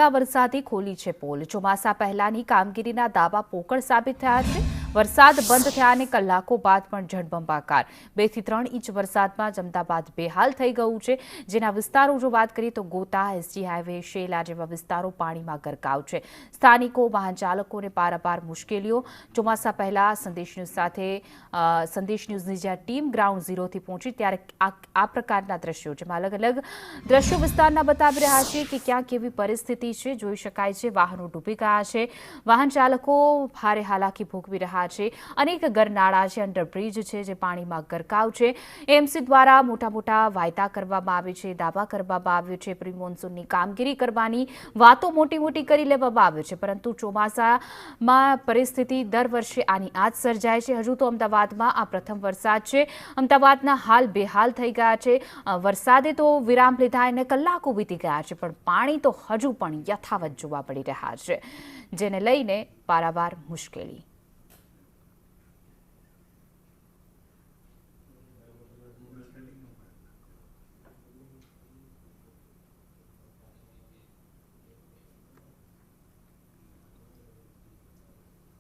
મોડા વરસાદે ખોલી છે પોલ। ચોમાસા પહેલાની કામગીરીના દાવા પોકળ સાબિત થયા છે। વરસાદ બંધ થયાને કલાકો બાદ પણ જળબંબાકાર 2 થી 3 ઇંચ વરસાદમાં અમદાવાદ બેહાલ થઈ ગયું છે। જેના વિસ્તારો જો વાત કરીએ તો ગોતા, એસજી હાઈવે, શેલા જેવા વિસ્તારો પાણીમાં ગરકાવ છે। સ્થાનિકો, વાહન ચાલકોને પારાપાર મુશ્કેલીઓ। ચોમાસા પહેલા સંદેશ ન્યૂઝની જ્યાં ટીમ ગ્રાઉન્ડ ઝીરોથી પહોંચી ત્યારે આ પ્રકારના દ્રશ્યો જેમાં અલગ અલગ દ્રશ્યો વિસ્તારના બતાવી રહ્યા છે કે ક્યાં કેવી પરિસ્થિતિ છે। જોઈ શકાય છે વાહનો ડૂબી ગયા છે, વાહન ચાલકો ભારે હાલાકી ભોગવી રહ્યા છે। અનેક ગરનાળા છે, અંડરબ્રિજ છે જે પાણીમાં ગરકાવ છે। એએમસી દ્વારા મોટા વાયદા કરવામાં આવે છે, દાવા કરવામાં આવ્યો છે, પ્રી મોન્સૂનની કામગીરી કરવાની વાતો મોટી કરી લેવામાં આવે છે, પરંતુ ચોમાસામાં પરિસ્થિતિ દર વર્ષે આની આ જ સર્જાય છે। હજુ તો અમદાવાદમાં આ પ્રથમ વરસાદ છે। અમદાવાદના હાલ બેહાલ થઈ ગયા છે। વરસાદે તો વિરામ લીધા અને કલાકો વીતી ગયા છે, પણ પાણી તો હજુ પણ યથાવત જોવા મળી રહ્યા છે, જેને લઈને પારાવાર મુશ્કેલી।